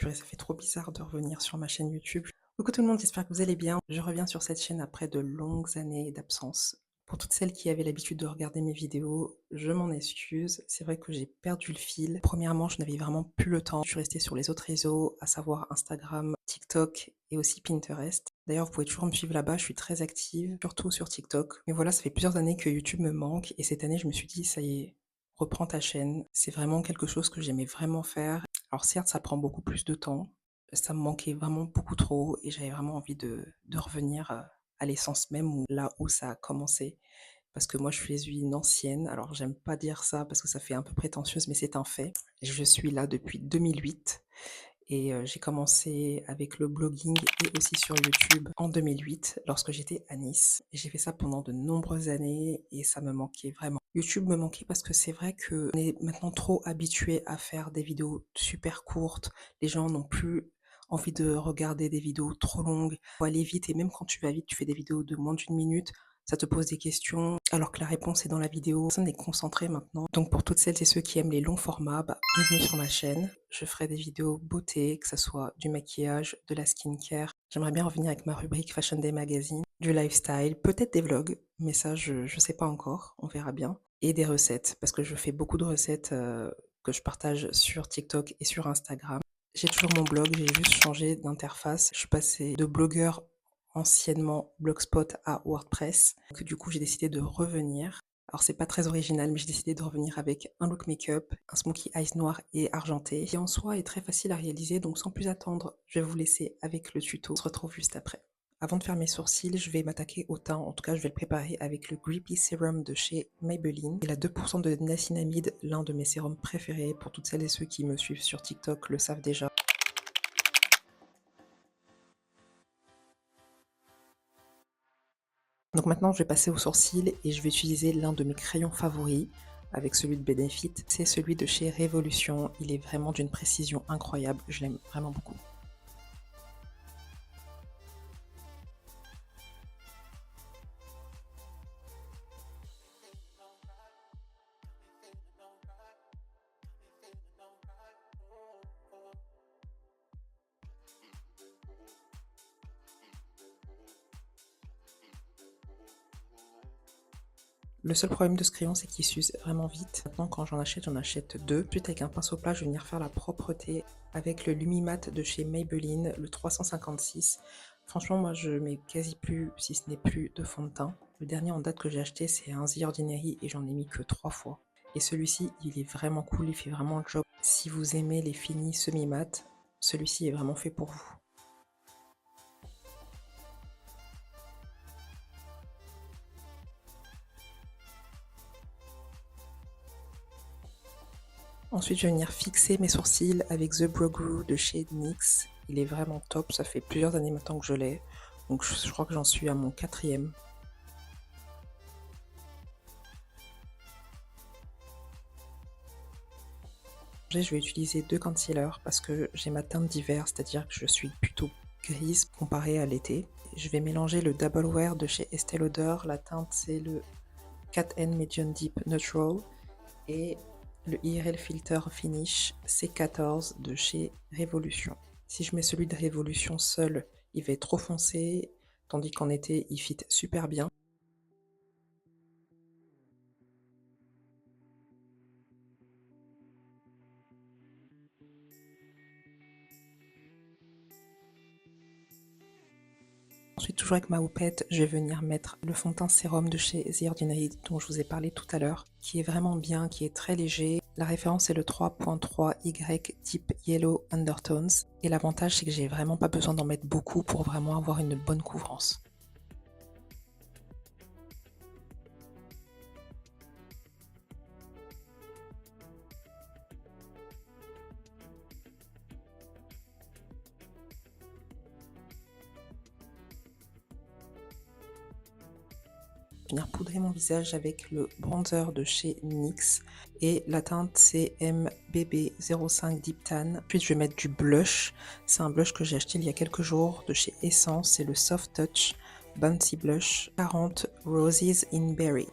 Purée, ça fait trop bizarre de revenir sur ma chaîne YouTube. Coucou tout le monde, j'espère que vous allez bien. Je reviens sur cette chaîne après de longues années d'absence. Pour toutes celles qui avaient l'habitude de regarder mes vidéos, je m'en excuse. C'est vrai que j'ai perdu le fil. Premièrement, je n'avais vraiment plus le temps. Je suis restée sur les autres réseaux, à savoir Instagram, TikTok et aussi Pinterest. D'ailleurs, vous pouvez toujours me suivre là-bas, je suis très active, surtout sur TikTok. Mais voilà, ça fait plusieurs années que YouTube me manque et cette année, je me suis dit, ça y est, reprends ta chaîne. C'est vraiment quelque chose que j'aimais vraiment faire. Alors certes, ça prend beaucoup plus de temps. Ça me manquait vraiment beaucoup trop et j'avais vraiment envie de revenir à l'essence même, ou là où ça a commencé. Parce que moi, je suis une ancienne. Alors, j'aime pas dire ça parce que ça fait un peu prétentieuse, mais c'est un fait. Je suis là depuis 2008 et j'ai commencé avec le blogging et aussi sur YouTube en 2008 lorsque j'étais à Nice. Et j'ai fait ça pendant de nombreuses années et ça me manquait vraiment. YouTube me manquait parce que c'est vrai qu'on est maintenant trop habitué à faire des vidéos super courtes. Les gens n'ont plus envie de regarder des vidéos trop longues. Faut aller vite et même quand tu vas vite, tu fais des vidéos de moins d'une minute. Ça te pose des questions alors que la réponse est dans la vidéo. Personne n'est concentré maintenant. Donc pour toutes celles et ceux qui aiment les longs formats, bienvenue sur ma chaîne. Je ferai des vidéos beauté, que ce soit du maquillage, de la skincare. J'aimerais bien revenir avec ma rubrique Fashion Day Magazine, du lifestyle, peut-être des vlogs, mais ça je sais pas encore, on verra bien. Et des recettes, parce que je fais beaucoup de recettes que je partage sur TikTok et sur Instagram. J'ai toujours mon blog, j'ai juste changé d'interface. Je suis passée de blogueur anciennement Blogspot à WordPress. Donc, du coup, j'ai décidé de revenir. Alors, c'est pas très original, mais j'ai décidé de revenir avec un look make-up, un smokey eyes noir et argenté, qui en soi est très facile à réaliser. Donc, sans plus attendre, je vais vous laisser avec le tuto. On se retrouve juste après. Avant de faire mes sourcils, je vais m'attaquer au teint. En tout cas, je vais le préparer avec le Grippy Serum de chez Maybelline. Il a 2% de niacinamide, l'un de mes sérums préférés. Pour toutes celles et ceux qui me suivent sur TikTok le savent déjà. Donc maintenant, je vais passer aux sourcils et je vais utiliser l'un de mes crayons favoris avec celui de Benefit. C'est celui de chez Révolution. Il est vraiment d'une précision incroyable. Je l'aime vraiment beaucoup. Le seul problème de ce crayon, c'est qu'il s'use vraiment vite. Maintenant, quand j'en achète deux. Ensuite, avec un pinceau plat, je vais venir faire la propreté avec le Lumimat de chez Maybelline, le 356. Franchement, moi, je mets quasi plus, si ce n'est plus, de fond de teint. Le dernier en date que j'ai acheté, c'est un The Ordinary et j'en ai mis que 3 fois. Et celui-ci, il est vraiment cool, il fait vraiment le job. Si vous aimez les finis semi-mat, celui-ci est vraiment fait pour vous. Ensuite, je vais venir fixer mes sourcils avec The Brow Glue de chez NYX. Il est vraiment top, ça fait plusieurs années maintenant que je l'ai. Donc je crois que j'en suis à mon 4e. Je vais utiliser deux concealers parce que j'ai ma teinte d'hiver, c'est-à-dire que je suis plutôt grise comparée à l'été. Je vais mélanger le Double Wear de chez Estée Lauder. La teinte, c'est le Cat N Medium Deep Neutral. Et le IRL Filter Finish C14 de chez Révolution. Si je mets celui de Révolution seul, il va être trop foncé, tandis qu'en été, il fit super bien. Ensuite, toujours avec ma houppette, je vais venir mettre le fond de teint sérum de chez The Ordinary dont je vous ai parlé tout à l'heure, qui est vraiment bien, qui est très léger. La référence est le 3.3Y Deep Yellow Undertones. Et l'avantage, c'est que j'ai vraiment pas besoin d'en mettre beaucoup pour vraiment avoir une bonne couvrance. Venir poudrer mon visage avec le bronzer de chez NYX et la teinte c'est MBB05 Deep Tan. Ensuite je vais mettre du blush, c'est un blush que j'ai acheté il y a quelques jours de chez Essence, c'est le Soft Touch Bouncy Blush 40 Roses in Berry.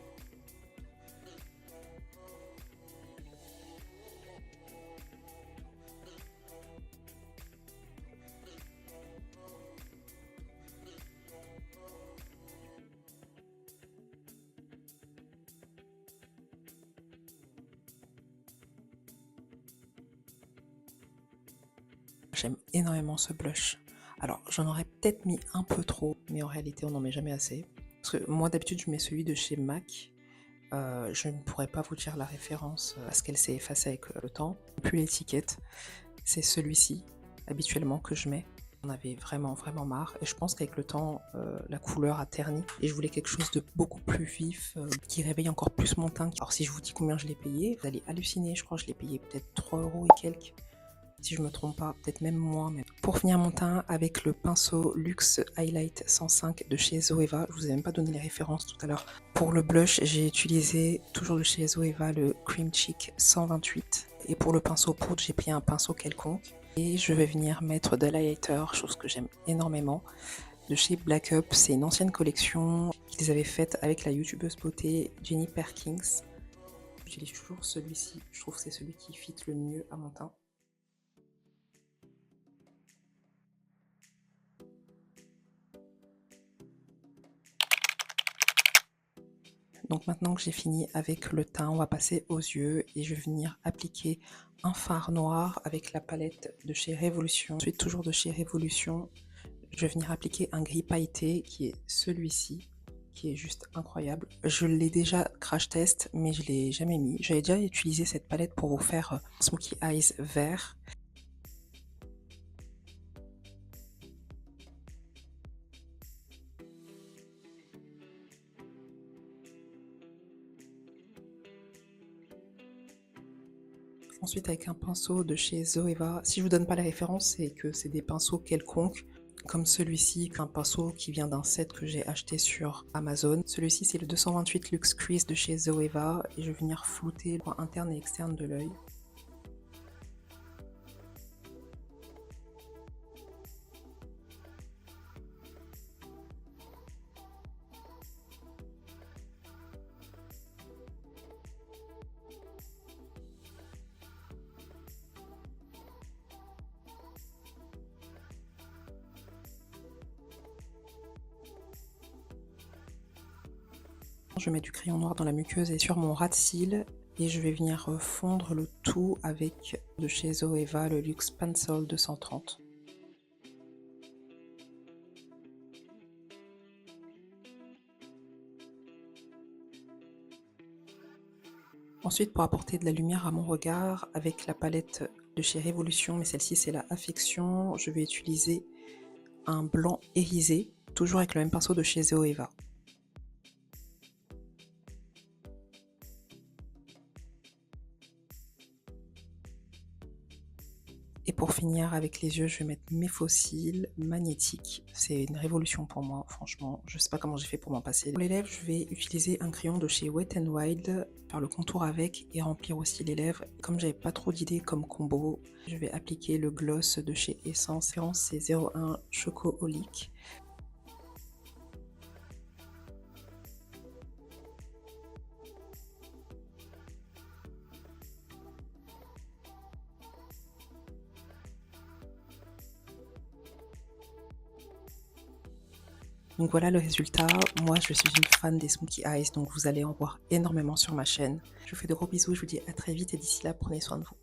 j'aime énormément ce blush. Alors, j'en aurais peut-être mis un peu trop, mais en réalité, on n'en met jamais assez. Parce que moi, d'habitude, je mets celui de chez MAC. Je ne pourrais pas vous dire la référence parce qu'elle s'est effacée avec le temps. Plus l'étiquette, c'est celui-ci, habituellement, que je mets. On avait vraiment marre et je pense qu'avec le temps la couleur a terni et je voulais quelque chose de beaucoup plus vif qui réveille encore plus mon teint. Alors si je vous dis combien je l'ai payé, vous allez halluciner. Je crois que je l'ai payé peut-être 3 € et quelques, si je me trompe pas, peut-être même moins. Mais pour finir mon teint avec le pinceau Luxe Highlight 105 de chez Zoeva, je vous ai même pas donné les références tout à l'heure. Pour le blush, j'ai utilisé toujours de chez Zoeva le Cream Cheek 128 et pour le pinceau poudre, j'ai pris un pinceau quelconque. Et je vais venir mettre de l'highlighter, chose que j'aime énormément, de chez Black Up. C'est une ancienne collection qu'ils avaient faite avec la youtubeuse beauté Jenny Perkins. J'utilise toujours celui-ci, je trouve que c'est celui qui fit le mieux à mon teint. Donc maintenant que j'ai fini avec le teint, on va passer aux yeux et je vais venir appliquer un fard noir avec la palette de chez Révolution. Ensuite, toujours de chez Révolution, je vais venir appliquer un gris pailleté qui est celui-ci, qui est juste incroyable. Je l'ai déjà crash test, mais je ne l'ai jamais mis. J'avais déjà utilisé cette palette pour vous faire Smokey Eyes vert. Ensuite avec un pinceau de chez Zoeva. Si je vous donne pas les références, c'est que c'est des pinceaux quelconques, comme celui-ci, un pinceau qui vient d'un set que j'ai acheté sur Amazon. Celui-ci c'est le 228 Luxe Crease de chez Zoeva et je vais venir flouter le coin interne et externe de l'œil. Je mets du crayon noir dans la muqueuse et sur mon ras de cils et je vais venir fondre le tout avec de chez Zoeva le Luxe Pencil 230. Ensuite, pour apporter de la lumière à mon regard, avec la palette de chez Révolution, mais celle-ci c'est la Affection, je vais utiliser un blanc irisé, toujours avec le même pinceau de chez Zoeva. Et pour finir avec les yeux, je vais mettre mes faux cils magnétiques. C'est une révolution pour moi, franchement. Je sais pas comment j'ai fait pour m'en passer. Pour les lèvres, je vais utiliser un crayon de chez Wet n Wild, faire le contour avec et remplir aussi les lèvres. Comme j'avais pas trop d'idées comme combo, je vais appliquer le gloss de chez Essence. C'est 01 Chocoholic. Donc voilà le résultat. Moi, je suis une fan des Smokey Eyes, donc vous allez en voir énormément sur ma chaîne. Je vous fais de gros bisous, je vous dis à très vite et d'ici là, prenez soin de vous.